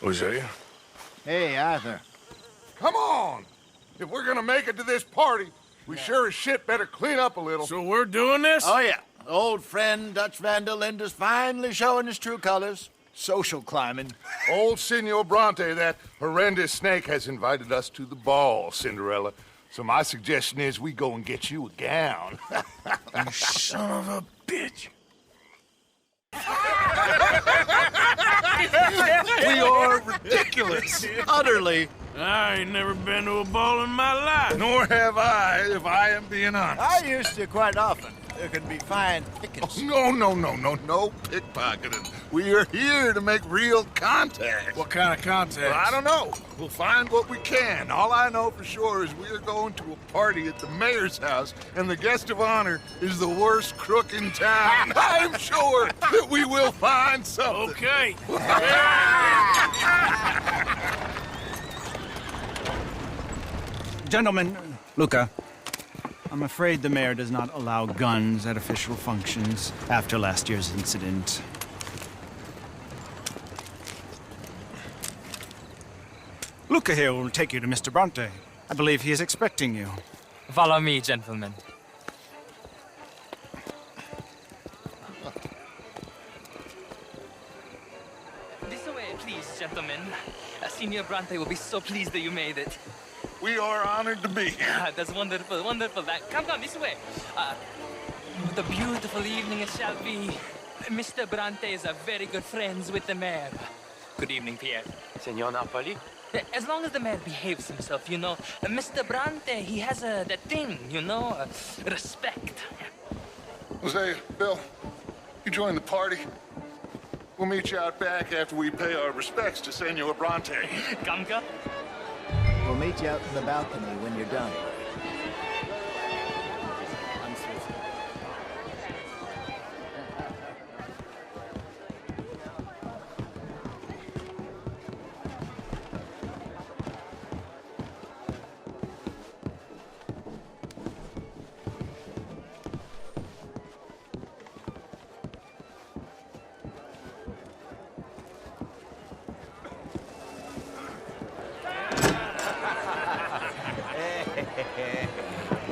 Hosea? Hey, Arthur. Come on! If we're gonna make it to this party, we sure as shit better clean up a little. So we're doing this? Oh, yeah. Old friend Dutch Van der Linde's finally showing his true colors. Social climbing. Old Senor Bronte, that horrendous snake, has invited us to the ball, Cinderella. So my suggestion is we go and get you a gown. You son of a bitch. We are ridiculous. Utterly. I ain't never been to a ball in my life. Nor have I, if I am being honest. I used to quite often. There can be fine pickings. No pickpocketing. We are here to make real contact. What kind of contact? Well, I don't know. We'll find what we can. All I know for sure is we are going to a party at the mayor's house, and the guest of honor is the worst crook in town. I'm sure that we will find something. Okay. Gentlemen, Luca, I'm afraid the mayor does not allow guns at official functions after last year's incident. Luca here will take you to Mr. Bronte. I believe he is expecting you. Follow me, gentlemen. This way, please, gentlemen. Senior Bronte will be so pleased that you made it. We are honored to be here. That's wonderful, wonderful. Come, this way. What a beautiful evening it shall be. Mr. Bronte is very good friends with the mayor. Good evening, Pierre. Senor Napoli? As long as the mayor behaves himself, you know. Mr. Bronte, he has that thing, you know, respect. Jose, Bill, you join the party. We'll meet you out back after we pay our respects to Senor Bronte. Come. We'll meet you out in the balcony when you're done.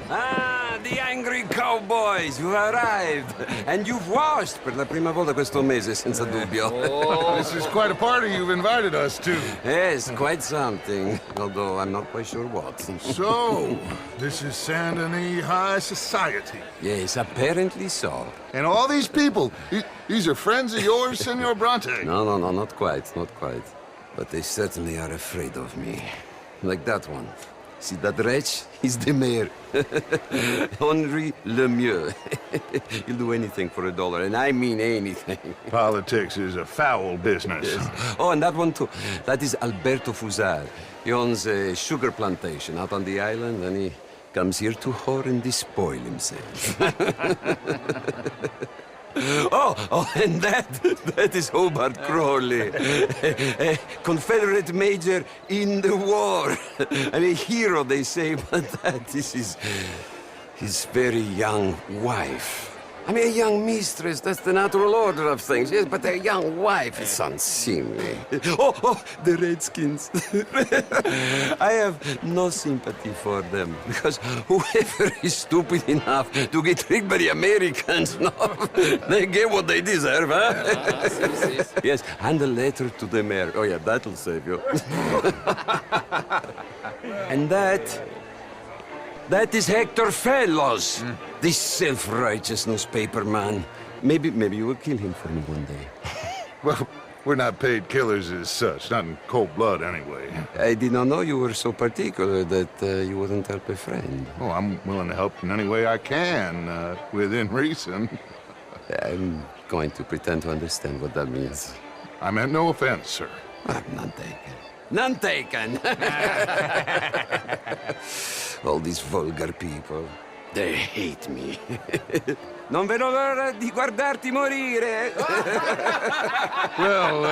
Ah, the angry cowboys, you arrived. And you've washed per la prima volta questo mese, senza dubbio. This is quite a party you've invited us to. Yes, quite something. Although I'm not quite sure what. So, this is Saint Denis High Society. Yes, apparently so. And all these people, these are friends of yours, Senor Bronte? No, not quite. But they certainly are afraid of me. Like that one. See that wretch? He's the mayor. Henri Lemieux. He'll do anything for $1, and I mean anything. Politics is a foul business. Yes. Oh, and that one too. That is Alberto Fusar. He owns a sugar plantation out on the island, and he comes here to whore and despoil himself. Oh, and that is Hobart Crawley, a Confederate major in the war. I mean, a hero, they say, but that is his very young wife. I mean, a young mistress, that's the natural order of things, yes, but a young wife is unseemly. Oh, the Redskins. I have no sympathy for them, because whoever is stupid enough to get tricked by the Americans, no, they get what they deserve, huh? Yes, and a letter to the mayor. Oh, yeah, that'll save you. And that is Hector Fellows, this self-righteous newspaper man. Maybe you will kill him for me one day. Well, we're not paid killers as such, not in cold blood anyway. I did not know you were so particular that you wouldn't help a friend. Oh, I'm willing to help in any way I can, within reason. I'm going to pretend to understand what that means. I meant no offense, sir. None taken. None taken! All these vulgar people. They hate me. Non vedo l'ora di guardarti morire. Well,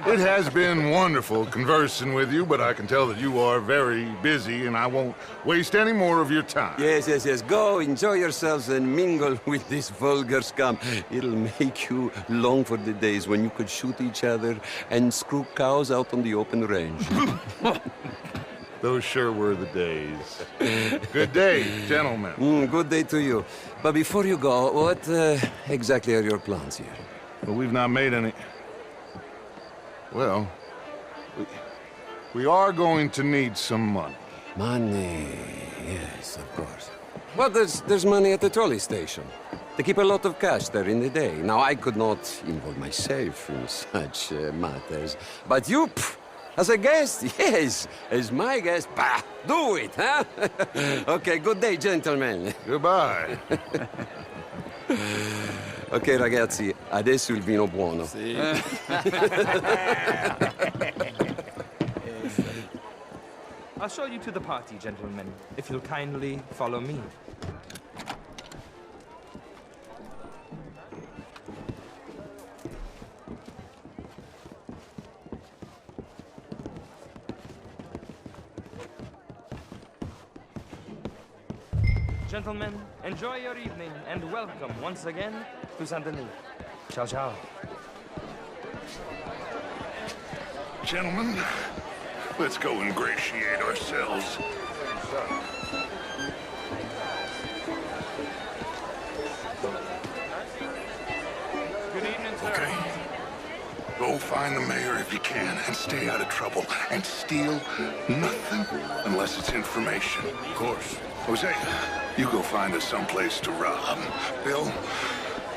it has been wonderful conversing with you, but I can tell that you are very busy, and I won't waste any more of your time. Yes, yes, yes. Go, enjoy yourselves, and mingle with this vulgar scum. It'll make you long for the days when you could shoot each other and screw cows out on the open range. Those sure were the days. Good day, gentlemen. Good day to you. But before you go, what exactly are your plans here? Well, we've not made any... Well, we are going to need some money. Money, yes, of course. Well, there's money at the trolley station. They keep a lot of cash there in the day. Now, I could not involve myself in such matters. But you, as a guest, yes, as my guest, bah, do it, huh? Okay, good day, gentlemen. Goodbye. Ok, ragazzi, adesso il vino buono. I'll show you to the party, gentlemen, if you'll kindly follow me. Gentlemen, enjoy your evening and welcome once again to Saint Denis. Ciao, ciao. Gentlemen, let's go ingratiate ourselves. Good evening, sir. Okay. Go find the mayor if you can and stay out of trouble. And steal nothing unless it's information. Of course. Jose, you go find us someplace to rob. Bill,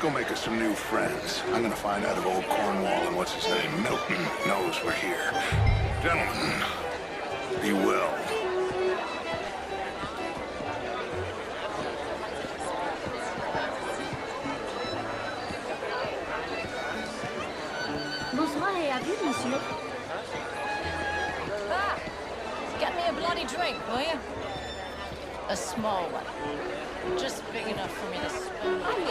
go make us some new friends. I'm gonna find out if old Cornwall and what's his name, Milton, knows we're here. Gentlemen, be well. Bonsoir et à vous, monsieur. Ah! Get me a bloody drink, will you? A small one. Just big enough for me to spend money.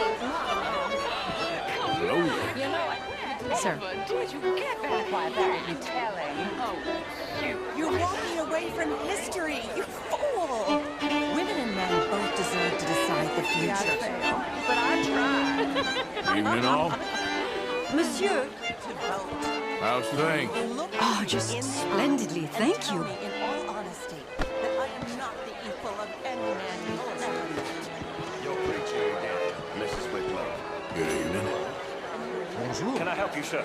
You know what? Sir. Did you get that? Why, that would be telling. Oh, You're walking away from history, you fool! Women and men both deserve to decide the future. but I tried. Evening, all. Monsieur! How's things? Oh, just splendidly, thank you. In all honesty, that I am not the equal of any man you will ever meet. Your preacher again, Mrs. Whitlow. Good evening. Bonjour. Can I help you, sir?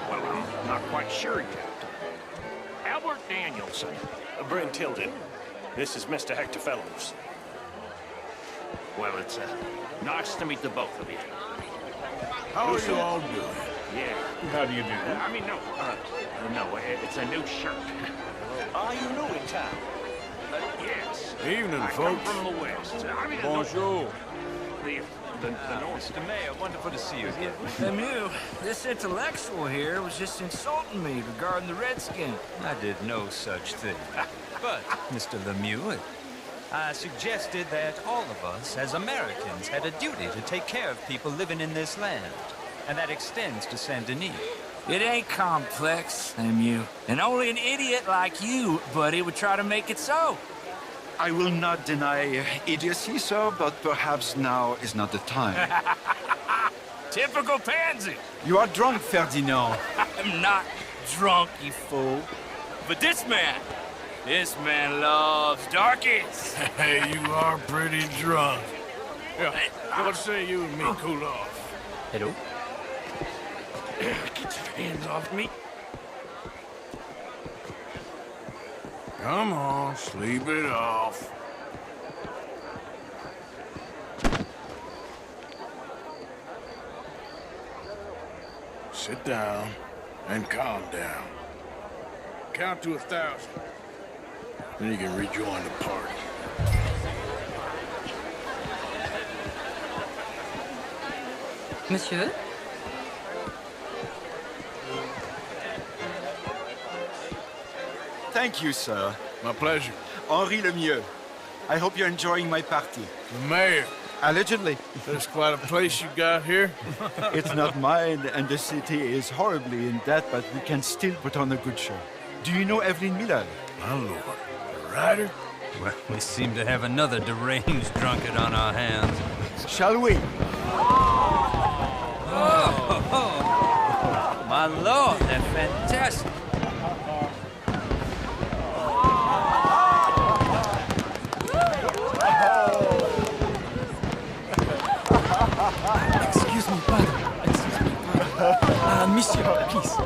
Well, I'm not quite sure yet. Albert Danielson. Brent Tilden. This is Mr. Hector Fellows. Well, it's nice to meet the both of you. How are you all doing? Yeah. How do you do? I mean, no, it's a new shirt. Are you new in town? Yes. Evening, I come folks. from the west. I mean, Bonjour. The north. Mr. Mayor, wonderful to see you again. Lemieux, this intellectual here was just insulting me regarding the Redskin. I did no such thing. But, Mr. Lemieux, I suggested that all of us, as Americans, had a duty to take care of people living in this land. And that extends to Saint Denis. It ain't complex, Lemieux. And only an idiot like you, buddy, would try to make it so. I will not deny idiocy, sir, but perhaps now is not the time. Typical pansy. You are drunk, Ferdinand. I'm not drunk, you fool. But this man loves darkies. Hey, you are pretty drunk. Yeah, what say you and me cool off? Hello? Get your hands off me. Come on, sleep it off. Sit down and calm down. Count to 1,000. Then you can rejoin the party. Monsieur? Thank you, sir. My pleasure. Henri Lemieux. I hope you're enjoying my party. The mayor. Allegedly. That's quite a place you got here. It's not mine, and the city is horribly in debt, but we can still put on a good show. Do you know Evelyn Miller? My lord. The writer? Well, we seem to have another deranged drunkard on our hands. Shall we? Oh, my lord, they're fantastic. Excuse me, pardon. Monsieur, please.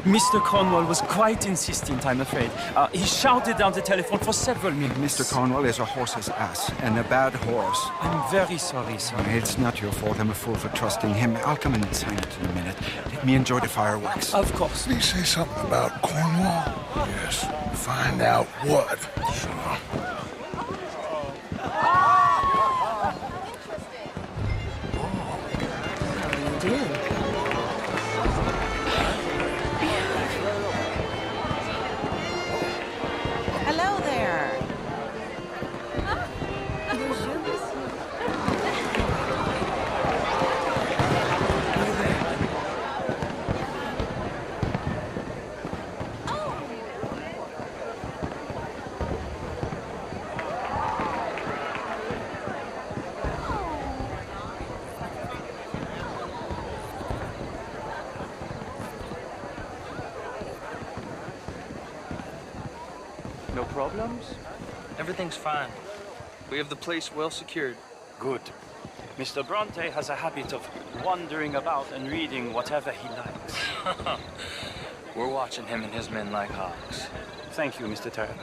Mr. Cornwall was quite insistent, I'm afraid. He shouted down the telephone for several minutes. Mr. Cornwall is a horse's ass, and a bad horse. I'm very sorry, sir. It's not your fault. I'm a fool for trusting him. I'll come in and sign it in a minute. Let me enjoy the fireworks. Of course. Did he say something about Cornwall? Yes. Find out what. Sure. Hello there. No problems? Everything's fine. We have the place well secured. Good. Mr. Bronte has a habit of wandering about and reading whatever he likes. We're watching him and his men like hawks. Thank you, Mr. Turner.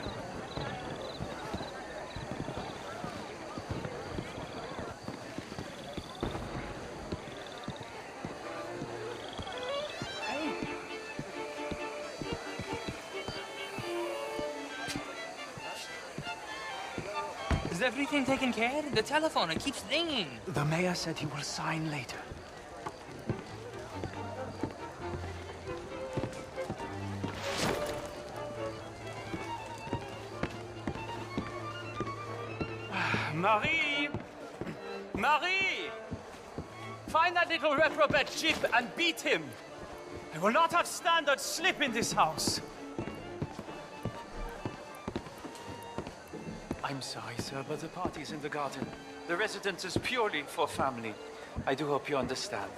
Is everything taken care of? The telephone, it keeps ringing. The mayor said he will sign later. Marie! Marie! Find that little reprobate Jip and beat him. I will not have standard slip in this house. I'm sorry, sir, but the party's in the garden. The residence is purely for family. I do hope you understand.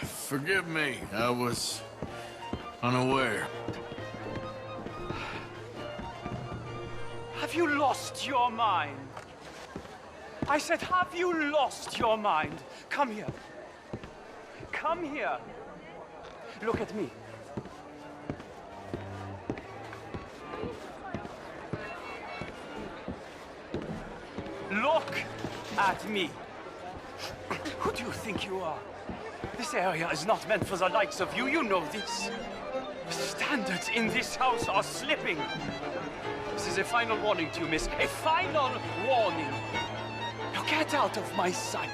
Forgive me. I was unaware. Have you lost your mind? I said, have you lost your mind? Come here. Come here. Look at me. Look at me. Who do you think you are? This area is not meant for the likes of you. You know this. Standards in this house are slipping. This is a final warning to you, miss. A final warning. Now get out of my sight.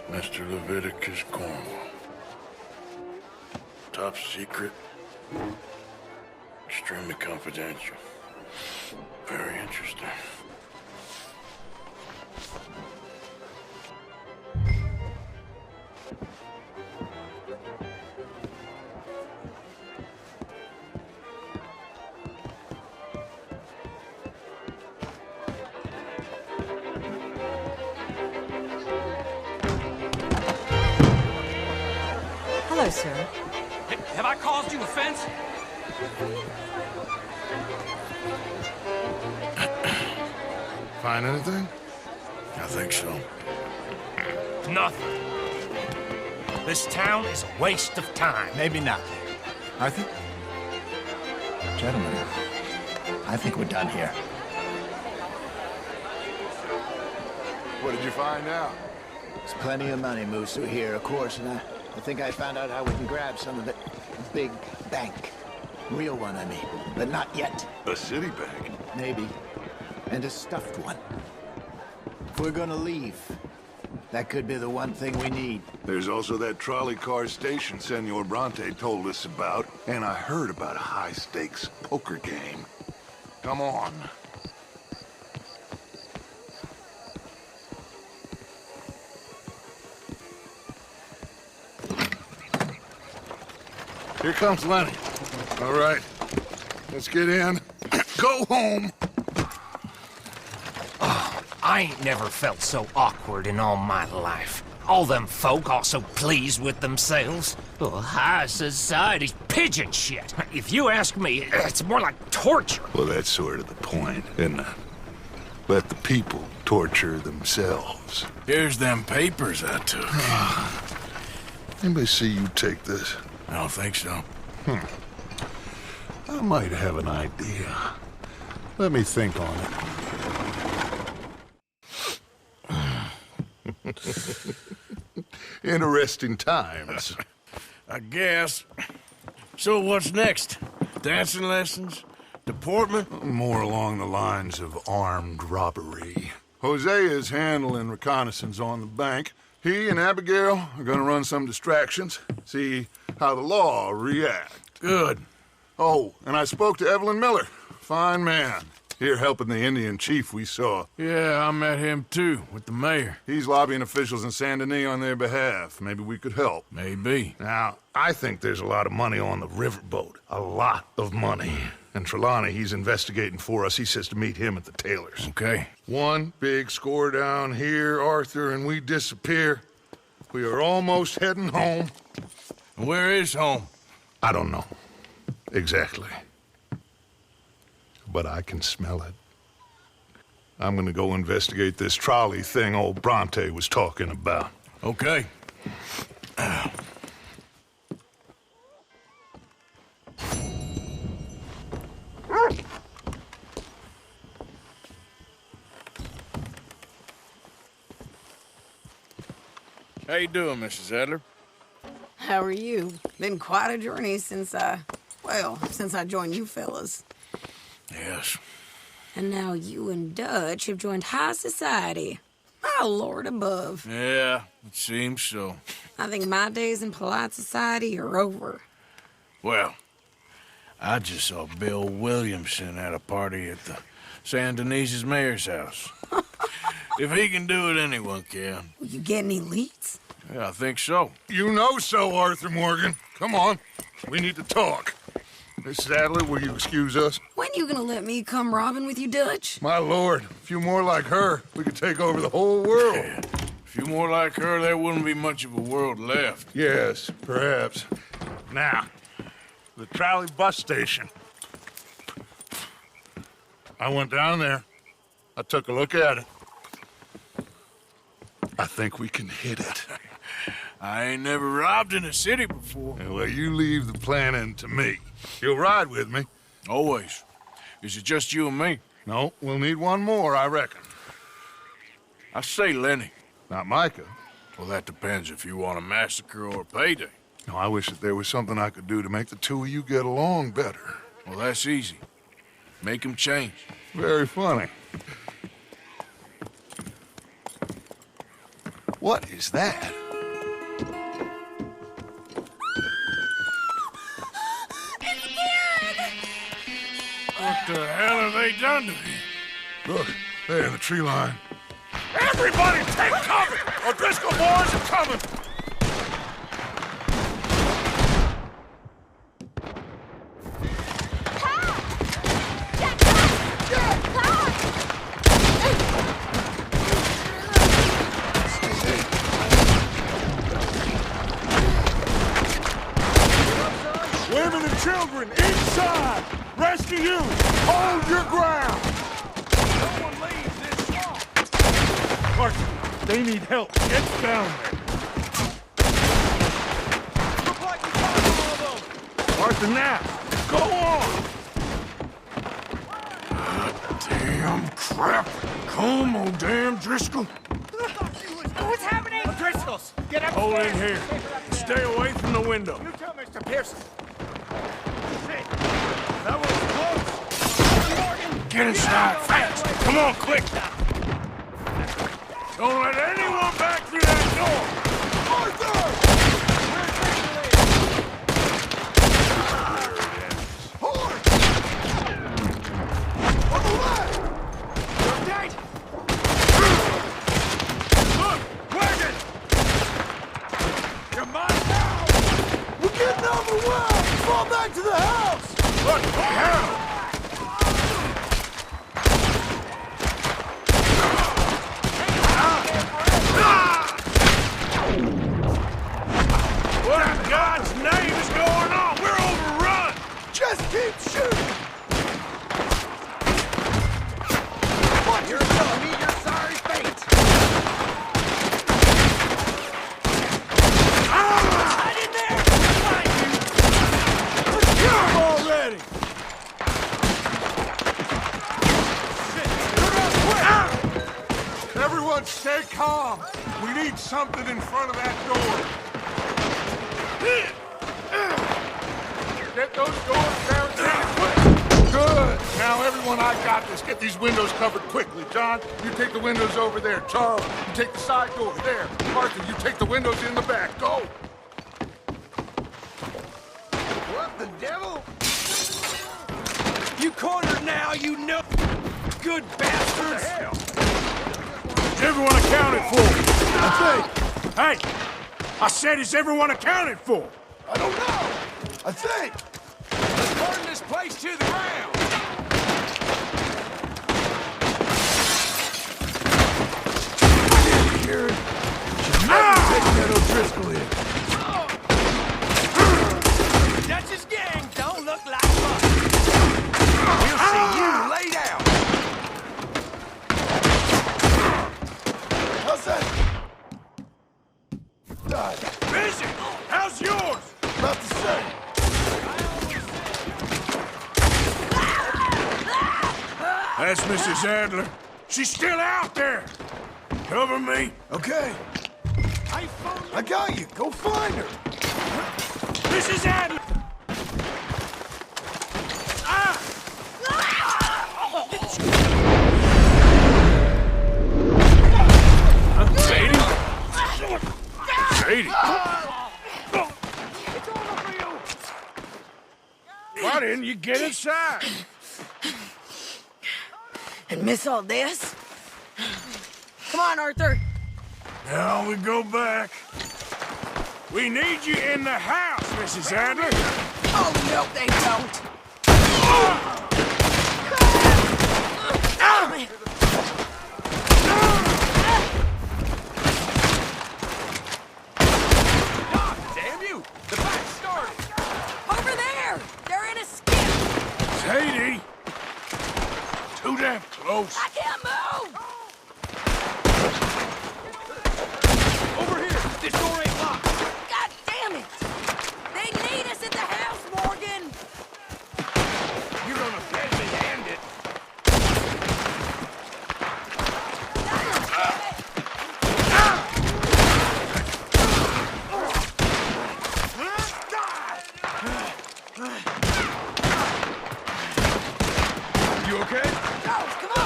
Mr. Leviticus Cornwall. Top secret. Extremely confidential. Very interesting. Hello, sir. Have I caused you offense? Find anything? I think so. Nothing. This town is a waste of time. Maybe not. Arthur? Gentlemen, I think we're done here. What did you find out? There's plenty of money moves through here, of course, and I think I found out how we can grab some of it. Big bank. Real one, I mean. But not yet. A city bank? Maybe. And a stuffed one. If we're gonna leave, that could be the one thing we need. There's also that trolley car station Senor Bronte told us about, and I heard about a high-stakes poker game. Come on. Here comes Lenny. All right, let's get in. Go home. I ain't never felt so awkward in all my life. All them folk all so pleased with themselves. Oh, high society's pigeon shit. If you ask me, it's more like torture. Well, that's sort of the point, isn't it? Let the people torture themselves. Here's them papers I took. Anybody see you take this? I don't think so. I might have an idea. Let me think on it. Interesting times. I guess. So what's next? Dancing lessons? Deportment? More along the lines of armed robbery. Hosea is handling reconnaissance on the bank. He and Abigail are gonna run some distractions, see how the law react. Good. Oh, and I spoke to Evelyn Miller. Fine man. Here helping the Indian chief we saw. Yeah, I met him too, with the mayor. He's lobbying officials in Saint Denis on their behalf. Maybe we could help. Maybe. Now, I think there's a lot of money on the riverboat. A lot of money. And Trelawney, he's investigating for us. He says to meet him at the Taylor's. Okay. One big score down here, Arthur, and we disappear. We are almost heading home. Where is home? I don't know. Exactly. But I can smell it. I'm gonna go investigate this trolley thing old Bronte was talking about. Okay. How you doing, Mrs. Adler? How are you? Been quite a journey since I joined you fellas. Yes. And now you and Dutch have joined high society. My lord above. Yeah, it seems so. I think my days in polite society are over. Well, I just saw Bill Williamson at a party at the San Denis's mayor's house. If he can do it, anyone can. Will you get any leads? Yeah, I think so. You know so, Arthur Morgan. Come on. We need to talk. Mrs. Adler, will you excuse us? When you gonna let me come robbing with you, Dutch? My lord, a few more like her, we could take over the whole world. Yeah. A few more like her, there wouldn't be much of a world left. Yes, perhaps. Now, the trolley bus station. I went down there. I took a look at it. I think we can hit it. I ain't never robbed in a city before. Yeah, well, you leave the planning to me. You'll ride with me? Always. Is it just you and me? No, we'll need one more, I reckon. I say Lenny. Not Micah. Well, that depends if you want a massacre or a payday. No, I wish that there was something I could do to make the two of you get along better. Well, that's easy. Make them change. Very funny. What is that? What the hell have they done to him? Look, there in the tree line. Everybody take cover! O'Driscoll boys are coming! women and children inside! Rest of you, hold your ground! No one leaves this swamp! Carson, they need help. Get down there. Look like we got all of them! Carson, now, go on! Damn crap. Come on, damn Driscoll. What's happening? Driscolls, get up! Hold in here. Stay away from the window. You tell Mr. Pearson. Shit. That was close. Get inside, fast. Come on, quick. Don't let anyone back through that door. Arthur! Horse! On the left! You're dead! Look! Wagon! You're mine now! We're getting overwhelmed! Fall back to the house! What the hell? What in God's name is going on? We're overrun! Just keep shooting! What, you're telling me you're sorry fate? Hide in there! We'll find you! Let's kill him already! Shit! Everyone stay calm! We need something in front of that door! Get those doors barricaded quick! Good! Now everyone, I got this. Get these windows covered quickly. John, you take the windows over there. Charles, you take the side door there. Arthur, you take the windows in the back. Go! What the devil? You cornered now, you know. Good bastards. Hell! Is everyone accounted for? Hey! I said, is everyone accounted for? I don't know! I think! Let's burn this place to the ground. Here, should never take that O'Driscoll in. Dutch's gang don't look like fun. We'll see you laid out. How's that? Busy! How's yours? About the same. That's Mrs. Adler. She's still out there. Cover me. Okay. I got you. Go find her. Mrs. Adler! Ah! Sadie? Sadie? Why didn't you get inside? And miss all this? Come on, Arthur. Now we go back. We need you in the house, Mrs. Adler. Oh, no, they don't. Damn you! The fight started. Over there! They're in a skip! Sadie! Too damn close. I can't move! Over here! This door ain't locked! God damn it! They need us at the house, Morgan! You're gonna deadly-hand it! You okay? Charles, come on!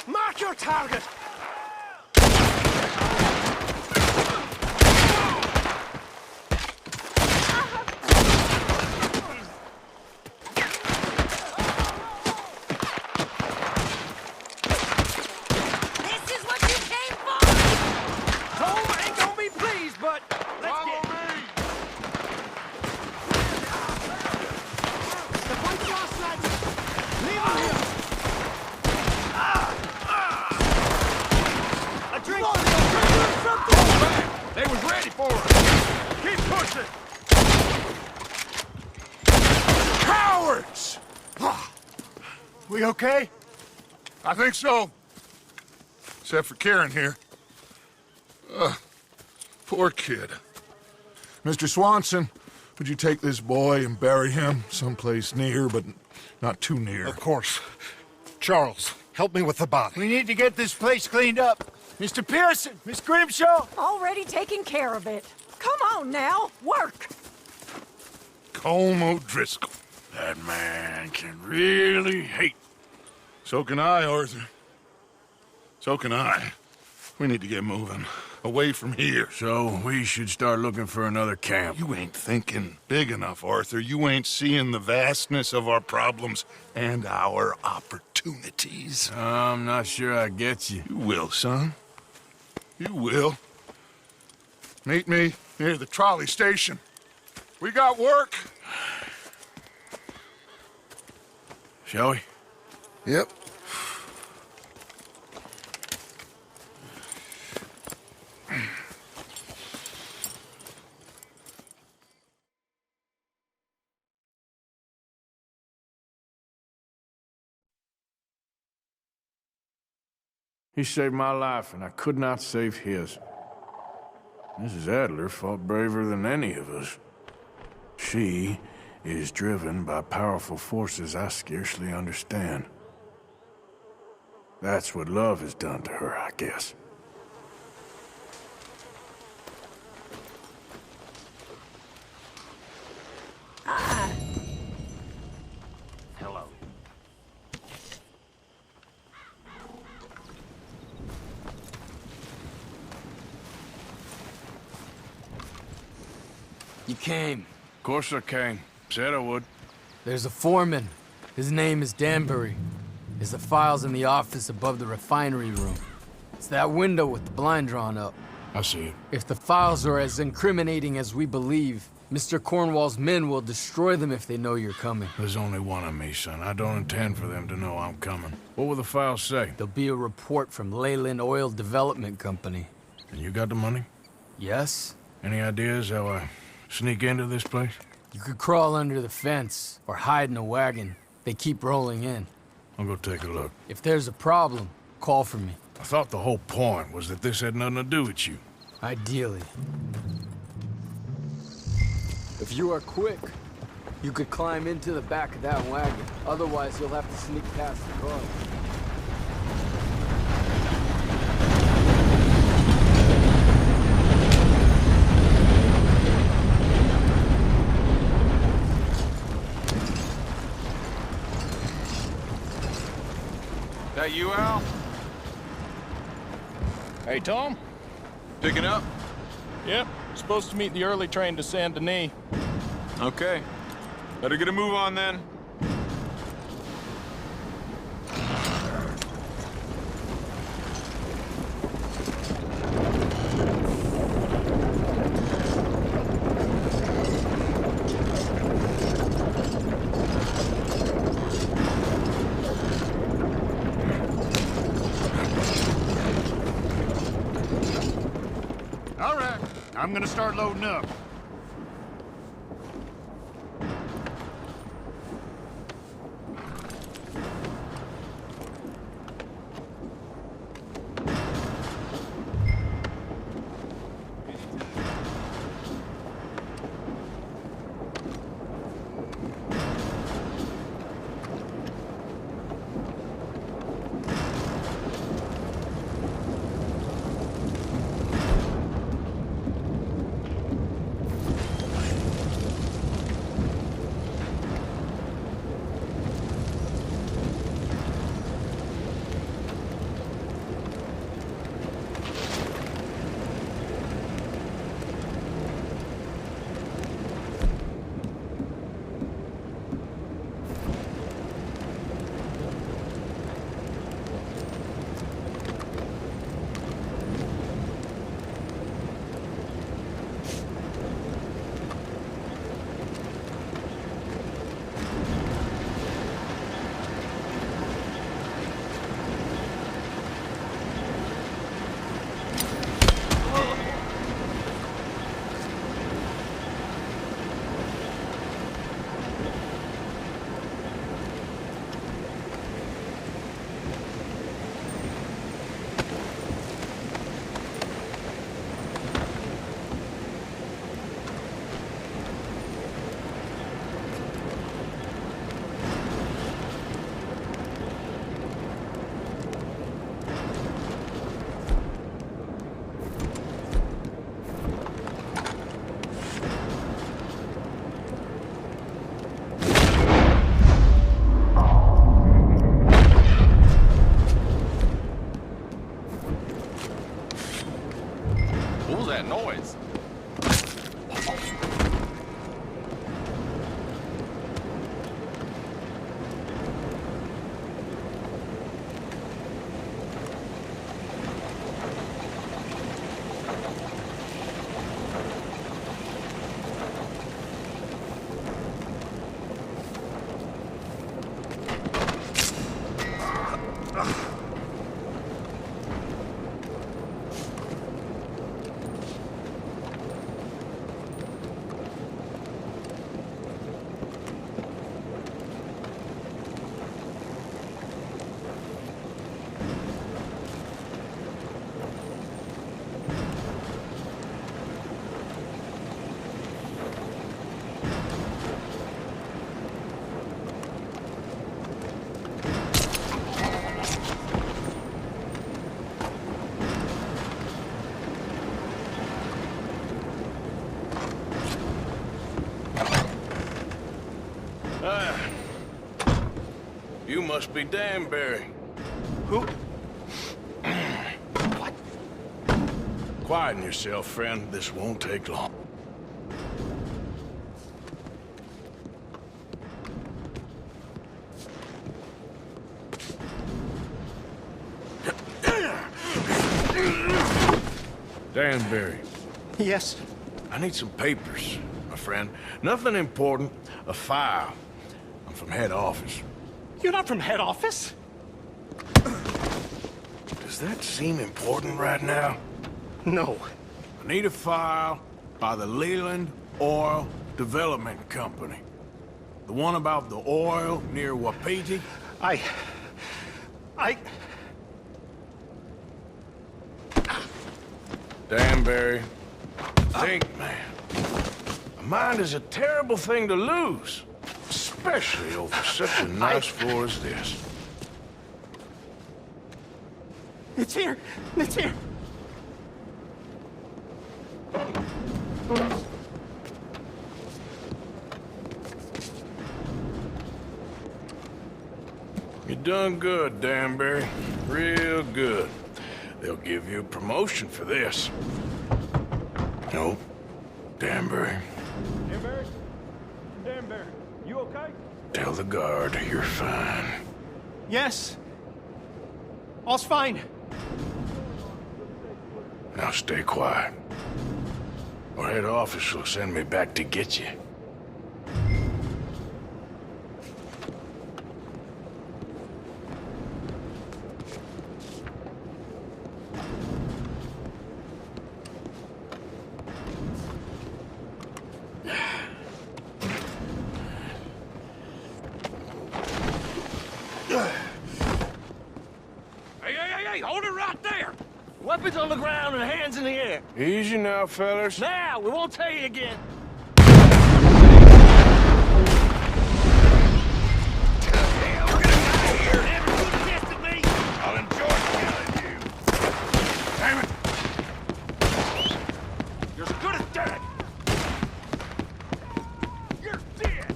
Mark your target! This is what you came for! Home ain't gonna be pleased, but let's get... The fight's lost, lads! Leave him here! ready for us! Keep pushing! Cowards! We okay? I think so. Except for Karen here. Poor kid. Mr. Swanson, would you take this boy and bury him someplace near, but not too near? Of course. Charles, help me with the body. We need to get this place cleaned up. Mr. Pearson, Miss Grimshaw. Already taking care of it. Come on now, work. Colm O'Driscoll. That man can really hate. So can I, Arthur. So can I. We need to get moving. Away from here. So we should start looking for another camp. You ain't thinking big enough, Arthur. You ain't seeing the vastness of our problems and our opportunities. I'm not sure I get you. You will, son. You will. Meet me near the trolley station. We got work. Shall we? Yep. He saved my life, and I could not save his. Mrs. Adler fought braver than any of us. She is driven by powerful forces I scarcely understand. That's what love has done to her, I guess. Hello. You came. Of course I came. Said I would. There's a foreman. His name is Danbury. There's the files in the office above the refinery room. It's that window with the blind drawn up. I see it. If the files are as incriminating as we believe, Mr. Cornwall's men will destroy them if they know you're coming. There's only one of me, son. I don't intend for them to know I'm coming. What will the files say? There'll be a report from Leyland Oil Development Company. And you got the money? Yes. Any ideas how I sneak into this place? You could crawl under the fence or hide in a wagon. They keep rolling in. I'll go take a look. If there's a problem, call for me. I thought the whole point was that this had nothing to do with you. Ideally. If you are quick, you could climb into the back of that wagon. Otherwise, you'll have to sneak past the guard. That you, Al? Hey, Tom? Picking up? Yep. Supposed to meet the early train to Saint Denis. Okay. Better get a move on then. All right, I'm gonna start loading up. Must be Danbury. Who? Quieten yourself, friend. This won't take long. Danbury. Yes? I need some papers, my friend. Nothing important. A file. I'm from head office. You're not from head office? Does that seem important right now? No. I need a file by the Leland Oil Development Company. The one about the oil near Wapiti? I... Danbury, think, man. A mind is a terrible thing to lose, especially over such a nice floor as this. It's here! It's here! You done good, Danbury. Real good. They'll give you a promotion for this. No, Danbury. Danbury? Danbury, you okay? Tell the guard you're fine. Yes. All's fine. Now stay quiet. Or head office will send me back to get you. Hey, hold it right there! Weapons on the ground and hands in the air. Easy now, fellas. Now, we won't tell you again. I'll enjoy killing you. Damn it! You're as good as dead. You're dead.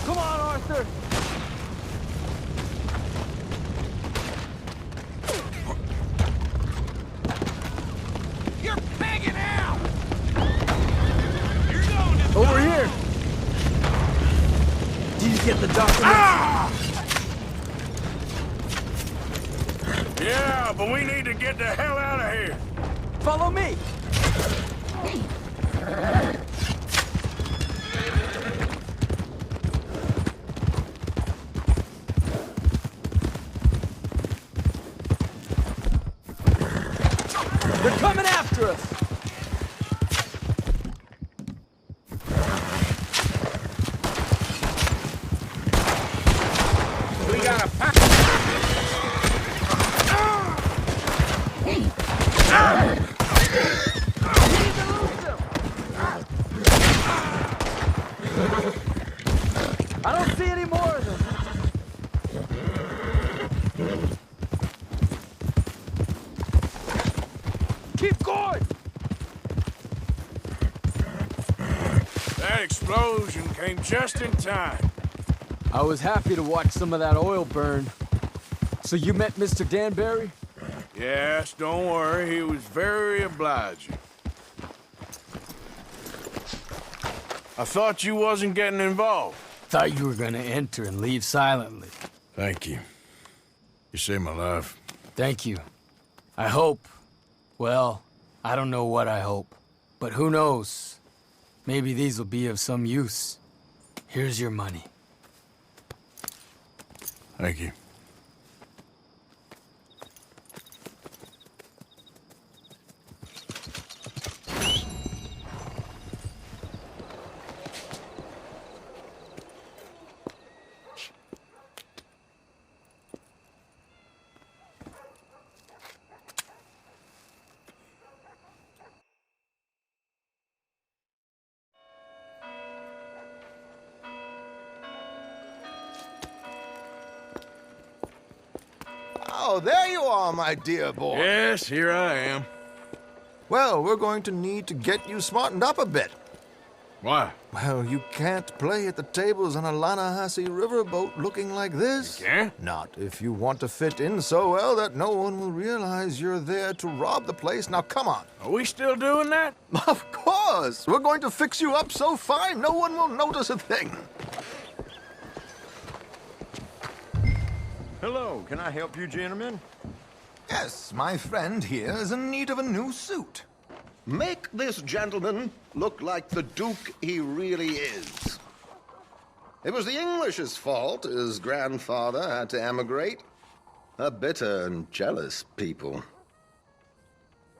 Come on, Arthur. You're begging out. You're going to Over here. Did you get the document? Yeah, but we need to get the hell out of here. Follow me. They're coming after us. We got a pack. I don't see any more of them. Keep going. That explosion came just in time. I was happy to watch some of that oil burn. So you met Mr. Danbury? Yes, don't worry. He was very obliging. I thought you wasn't getting involved. Thought you were gonna enter and leave silently. Thank you. You saved my life. Thank you. I hope. Well, I don't know what I hope. But who knows? Maybe these will be of some use. Here's your money. Thank you. Oh, there you are, my dear boy. Yes, here I am. Well, we're going to need to get you smartened up a bit. Why? Well, you can't play at the tables on a Lannahechee riverboat looking like this. You can't? Not if you want to fit in so well that no one will realize you're there to rob the place. Now, come on. Are we still doing that? Of course! We're going to fix you up so fine, no one will notice a thing. Hello, can I help you, gentlemen? Yes, my friend here is in need of a new suit. Make this gentleman look like the Duke he really is. It was the English's fault his grandfather had to emigrate. A bitter and jealous people.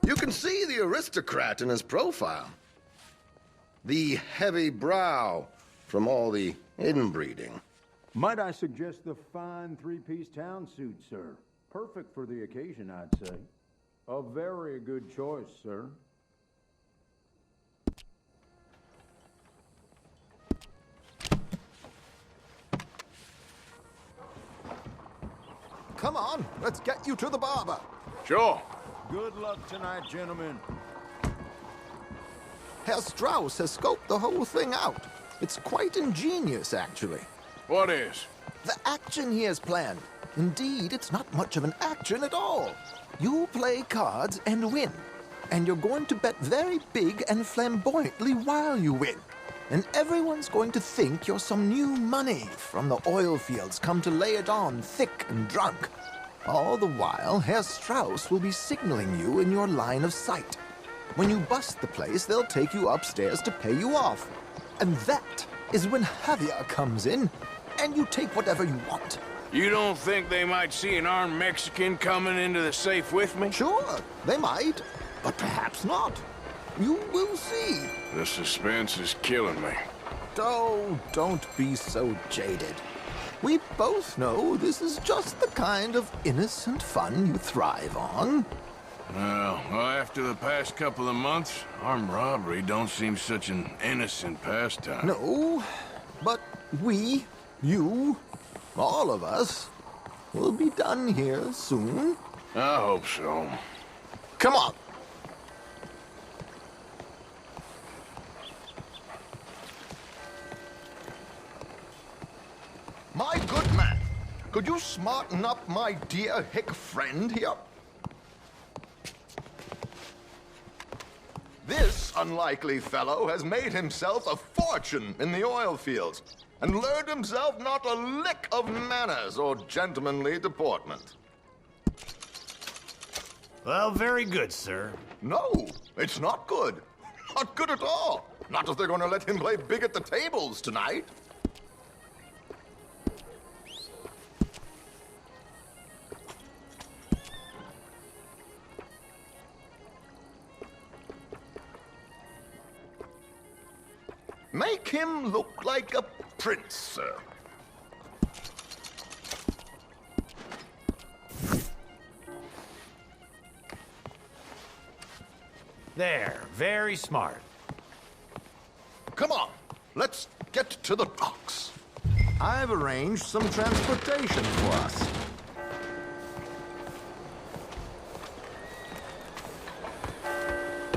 You can see the aristocrat in his profile. The heavy brow from all the inbreeding. Might I suggest the fine three-piece town suit, sir? Perfect for the occasion, I'd say. A very good choice, sir. Come on, let's get you to the barber. Sure. Good luck tonight, gentlemen. Herr Strauss has scoped the whole thing out. It's quite ingenious, actually. What is? The action he has planned. Indeed, it's not much of an action at all. You play cards and win. And you're going to bet very big and flamboyantly while you win. And everyone's going to think you're some new money from the oil fields come to lay it on thick and drunk. All the while, Herr Strauss will be signaling you in your line of sight. When you bust the place, they'll take you upstairs to pay you off. And that is when Javier comes in, and you take whatever you want. You don't think they might see an armed Mexican coming into the safe with me? Sure, they might, but perhaps not. You will see. The suspense is killing me. Oh, don't be so jaded. We both know this is just the kind of innocent fun you thrive on. Well, after the past couple of months, armed robbery don't seem such an innocent pastime. No, but we, you, all of us, will be done here soon. I hope so. Come on. My good man, could you smarten up my dear hick friend here? This unlikely fellow has made himself a fortune in the oil fields and learned himself not a lick of manners or gentlemanly deportment. Well, very good, sir. No, it's not good. Not good at all. Not if they're going to let him play big at the tables tonight. Make him look like a prince, sir. There, very smart. Come on, let's get to the docks. I've arranged some transportation for us.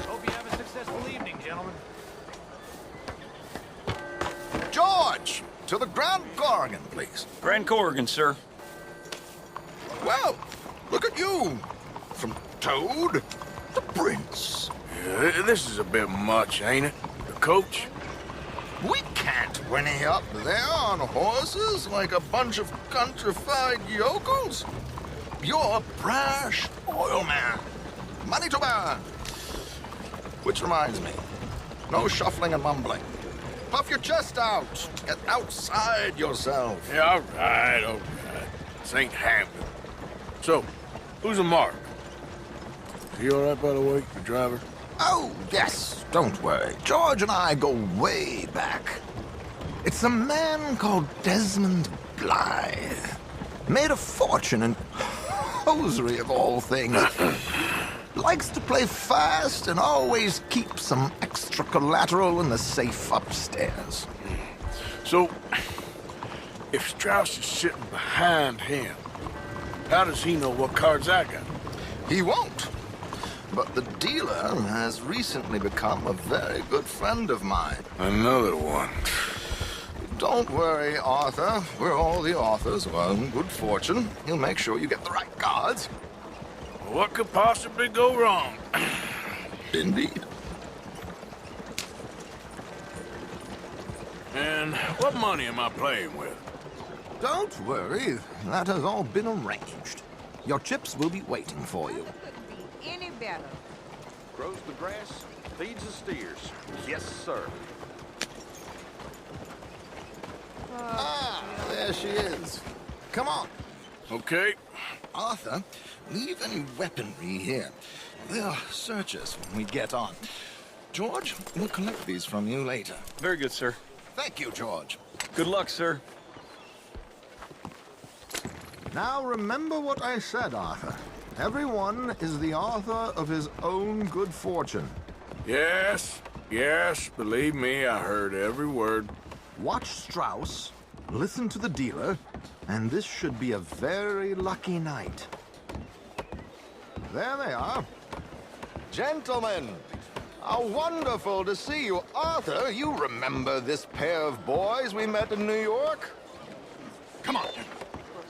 Hope you have a successful evening, gentlemen. George, to the Grand Corrigan, please. Grand Corrigan, sir. Well, look at you. From Toad to Prince. Yeah, this is a bit much, ain't it? The coach? We can't whinny up there on horses like a bunch of countrified yokels. You're a brash oil man. Money to burn. Which reminds me, no shuffling and mumbling. Puff your chest out. Get outside yourself. Yeah, all right. This ain't happening. So, who's a Mark? Is he all right, by the way, the driver? Oh, yes, don't worry. George and I go way back. It's a man called Desmond Blythe. Made a fortune in hosiery of all things. Likes to play fast and always keep some extra collateral in the safe upstairs. So, if Strauss is sitting behind him, how does he know what cards I got? He won't. but the dealer has recently become a very good friend of mine. Another one. Don't worry, Arthur. We're all the authors of our own good fortune. He'll make sure you get the right cards. What could possibly go wrong? Indeed. And what money am I playing with? Don't worry. That has all been arranged. Your chips will be waiting for you. Any better. Grows the grass, feeds the steers. Yes, sir. There she is. Come on. Okay. Arthur, leave any weaponry here. They'll search us when we get on. George, we'll collect these from you later. Very good, sir. Thank you, George. Good luck, sir. Now remember what I said, Arthur. Everyone is the author of his own good fortune. Yes, believe me, I heard every word. Watch Strauss, listen to the dealer, and this should be a very lucky night. There they are. Gentlemen, how wonderful to see you. Arthur, you remember this pair of boys we met in New York? Come on.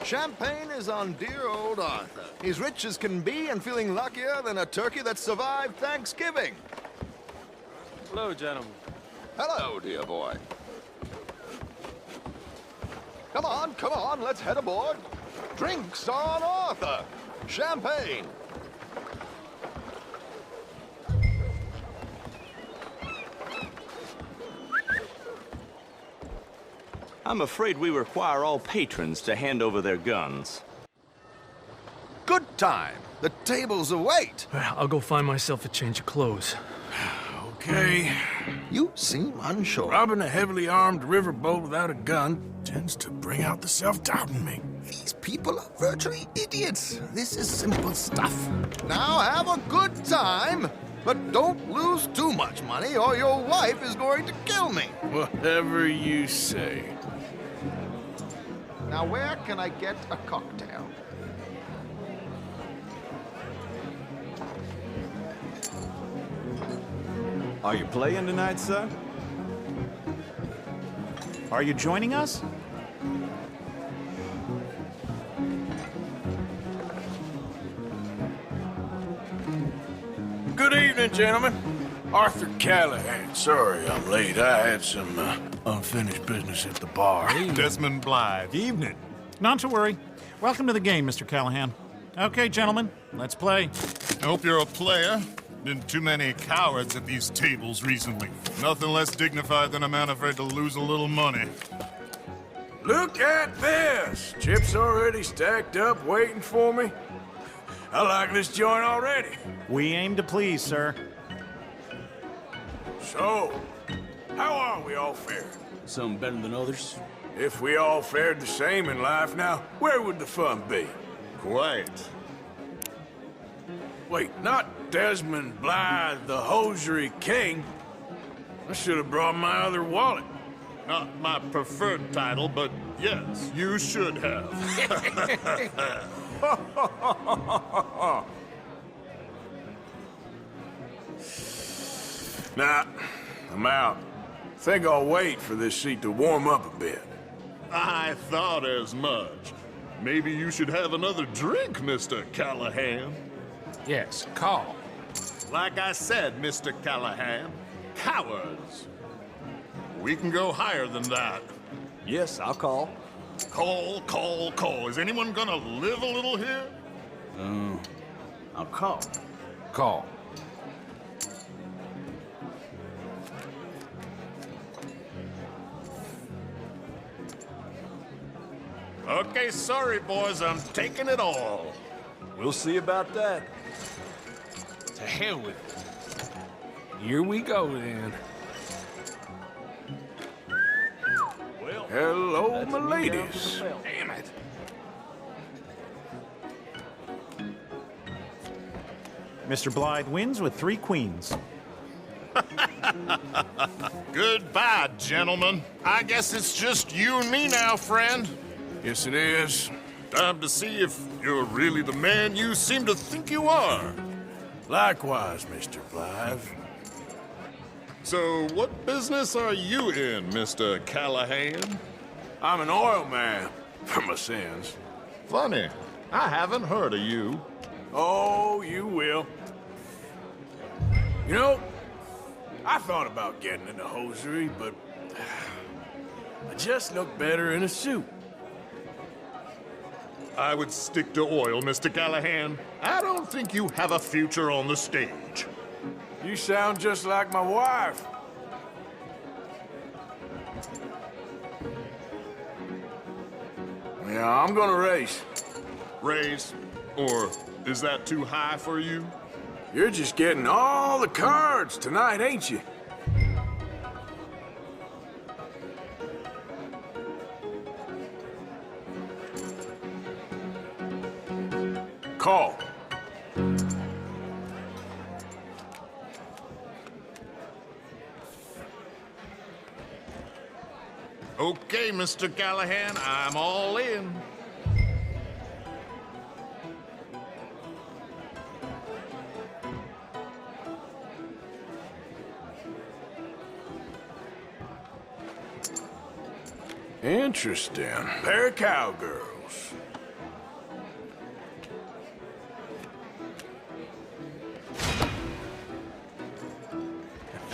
Champagne is on dear old Arthur. He's rich as can be and feeling luckier than a turkey that survived Thanksgiving. Hello, gentlemen. Hello, dear boy. Come on, let's head aboard. Drinks on Arthur. Champagne. I'm afraid we require all patrons to hand over their guns. Good time. The tables await. I'll go find myself a change of clothes. Okay. You seem unsure. Robbing a heavily armed riverboat without a gun tends to bring out the self-doubt in me. These people are virtually idiots. This is simple stuff. Now have a good time, but don't lose too much money or your wife is going to kill me. Whatever you say. Now where can I get a cocktail? Are you playing tonight, sir? Are you joining us? Good evening, gentlemen. Arthur Callahan. Sorry I'm late. I had some unfinished business at the bar. Desmond Blythe. Evening. Not to worry. Welcome to the game, Mr. Callahan. Okay, gentlemen, let's play. I hope you're a player. Been too many cowards at these tables recently. Nothing less dignified than a man afraid to lose a little money. Look at this! Chips already stacked up, waiting for me. I like this joint already. We aim to please, sir. So, how are we all fared? Some better than others. If we all fared the same in life now, where would the fun be? Quiet. Wait, not Desmond Blythe, the hosiery king. I should have brought my other wallet. Not my preferred title, but yes, you should have. Nah, I'm out. Think I'll wait for this seat to warm up a bit. I thought as much. Maybe you should have another drink, Mr. Callahan. Yes, call. Like I said, Mr. Callahan, cowards. We can go higher than that. Yes, I'll call. Call. Is anyone gonna live a little here? I'll call. Call. Okay, sorry, boys, I'm taking it all. We'll see about that. To hell with it. Here we go, then. Well, hello, my ladies. Damn it. Mr. Blythe wins with 3 queens. Goodbye, gentlemen. I guess it's just you and me now, friend. Yes, it is. Time to see if you're really the man you seem to think you are. Likewise, Mr. Blythe. So, what business are you in, Mr. Callahan? I'm an oil man, for my sins. Funny, I haven't heard of you. Oh, you will. You know, I thought about getting into hosiery, but I just look better in a suit. I would stick to oil, Mr. Callahan. I don't think you have a future on the stage. You sound just like my wife. Yeah, I'm gonna race. Race? Or is that too high for you? You're just getting all the cards tonight, ain't you? Call. Okay, Mr. Callahan, I'm all in. Interesting. Pair of cowgirls.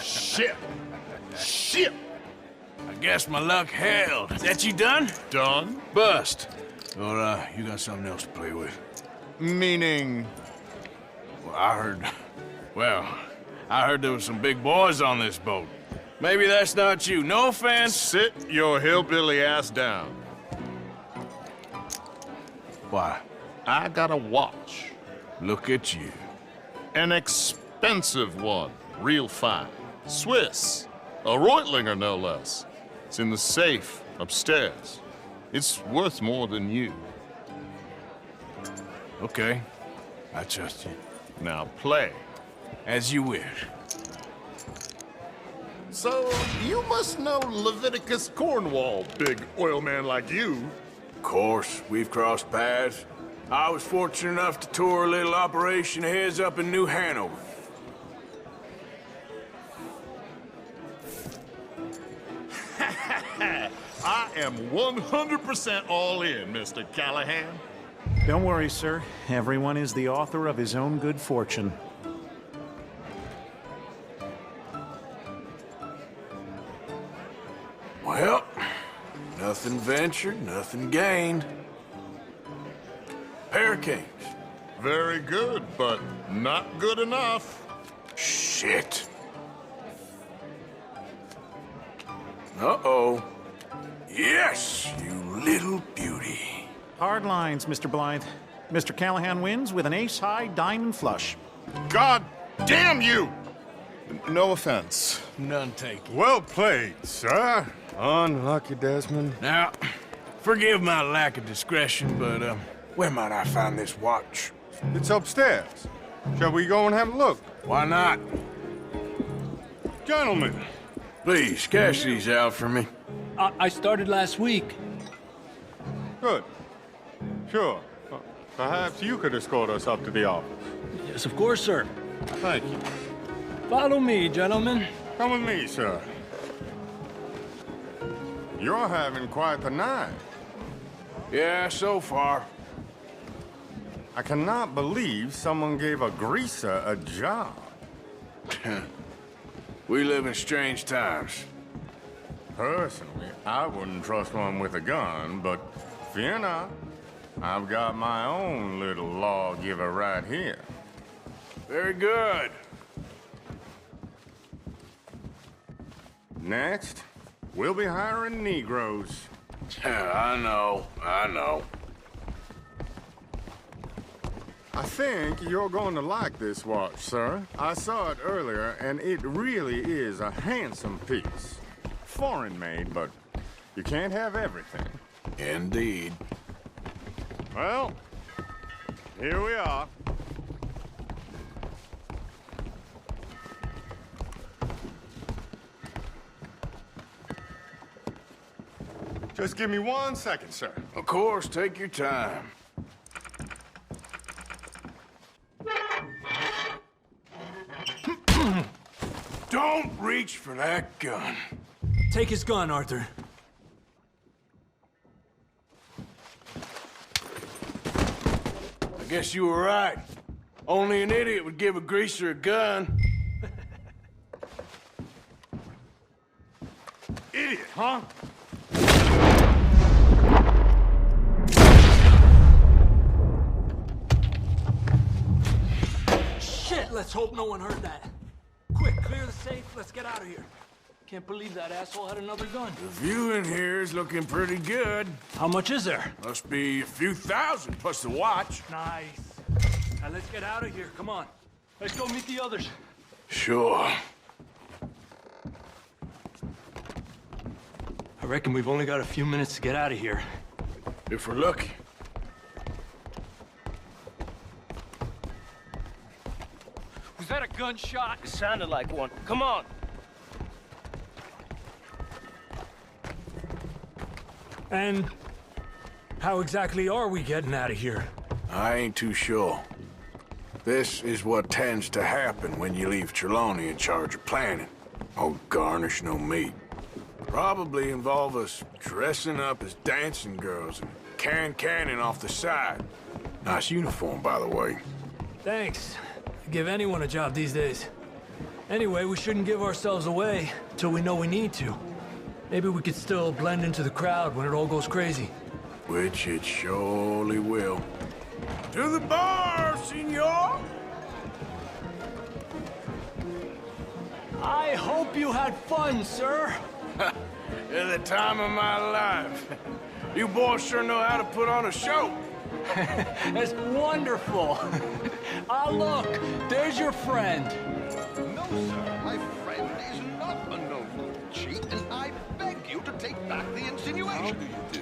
Shit! Shit! I guess my luck held. Is that you done? Done? Bust. Or, you got something else to play with? Meaning? Well, I heard there was some big boys on this boat. Maybe that's not you. No offense. Sit your hillbilly ass down. Why? I got a watch. Look at you. An expensive one. Real fine. Swiss. A Reutlinger, no less. It's in the safe upstairs. It's worth more than you. Okay. I trust you. Now play. As you wish. So, you must know Leviticus Cornwall, big oil man like you. Of course, we've crossed paths. I was fortunate enough to tour a little operation of his up in New Hanover. I am 100% all in, Mr. Callahan. Don't worry, sir. Everyone is the author of his own good fortune. Well, nothing ventured, nothing gained. Pair of kings. Very good, but not good enough. Shit. Uh-oh. Yes, you little beauty. Hard lines, Mr. Blythe. Mr. Callahan wins with an ace-high diamond flush. God damn you! No offense. None taken. Well played, sir. Unlucky, Desmond. Now, forgive my lack of discretion, but, where might I find this watch? It's upstairs. Shall we go and have a look? Why not? Gentlemen. Please, cash these out for me. I started last week. Good. Sure. Perhaps you could escort us up to the office. Yes, of course, sir. Thank you. Follow me, gentlemen. Come with me, sir. You're having quite the night. Yeah, so far. I cannot believe someone gave a greaser a job. We live in strange times. Personally, I wouldn't trust one with a gun, but fear not. I've got my own little lawgiver right here. Very good. Next, we'll be hiring Negroes. I know. I think you're going to like this watch, sir. I saw it earlier, and it really is a handsome piece. Foreign made, but you can't have everything. Indeed. Well, here we are. Just give me 1 second, sir. Of course, take your time. Don't reach for that gun. Take his gun, Arthur. I guess you were right. Only an idiot would give a greaser a gun. Idiot, huh? Shit, let's hope no one heard that. Quick, clear the safe, let's get out of here. Can't believe that asshole had another gun. The view in here is looking pretty good. How much is there? Must be a few thousand plus the watch. Nice. Now let's get out of here, come on. Let's go meet the others. Sure. I reckon we've only got a few minutes to get out of here. If we're lucky. Was that a gunshot? It sounded like one. Come on. And how exactly are we getting out of here? I ain't too sure. This is what tends to happen when you leave Trelawney in charge of planning. Oh, garnish no meat. Probably involve us dressing up as dancing girls and carrying cannon off the side. Nice uniform, by the way. Thanks. Give anyone a job these days. Anyway, we shouldn't give ourselves away till we know we need to. Maybe we could still blend into the crowd when it all goes crazy. Which it surely will. To the bar, senor! I hope you had fun, sir. At the time of my life. You boys sure know how to put on a show. That's wonderful. Ah, look, there's your friend. No, sir. My friend is not a noble cheat, and I beg you to take back the insinuation. How do you do?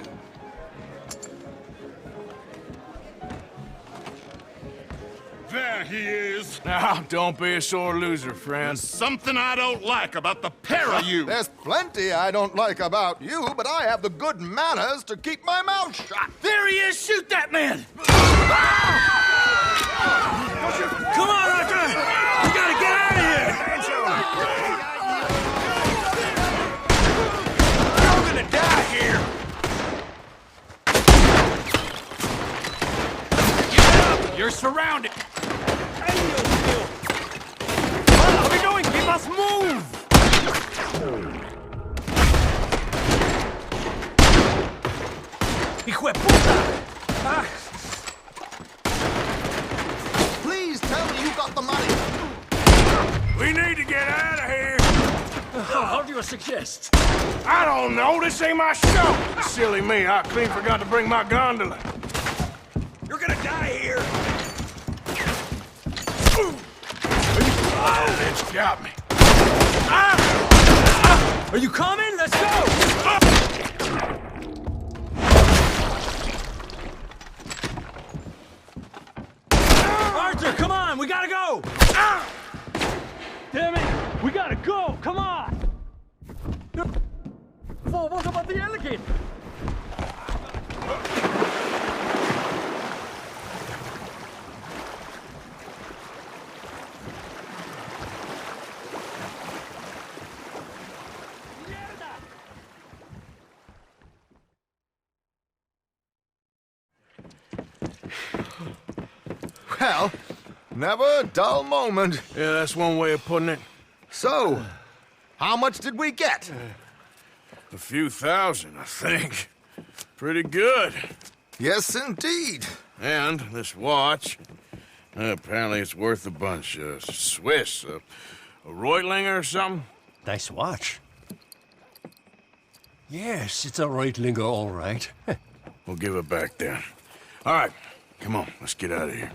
There he is. Now, don't be a sore loser, friend. There's something I don't like about the pair of you. There's plenty I don't like about you, but I have the good manners to keep my mouth shut. There he is! Shoot that man! Come on, Arthur! We gotta get out of here! You're gonna die here! Get up! You're surrounded! What are we doing? We must move! Hijo de puta! Please tell me you got the money. We need to get out of here! How do you suggest? I don't know, this ain't my show! Silly me, I clean forgot to bring my gondola. You're gonna die here! Oh, that's got me. Are you coming? Let's go! Arthur, come on! We gotta go! Damn it! We gotta go! Come on! Oh, what about the alligator? Well, never a dull moment. Yeah, that's one way of putting it. So, how much did we get? A few thousand, I think. Pretty good. Yes, indeed. And this watch, apparently it's worth a bunch. Swiss, a Reutlinger or something? Nice watch. Yes, it's a Reutlinger, all right. We'll give it back then. All right, come on, let's get out of here.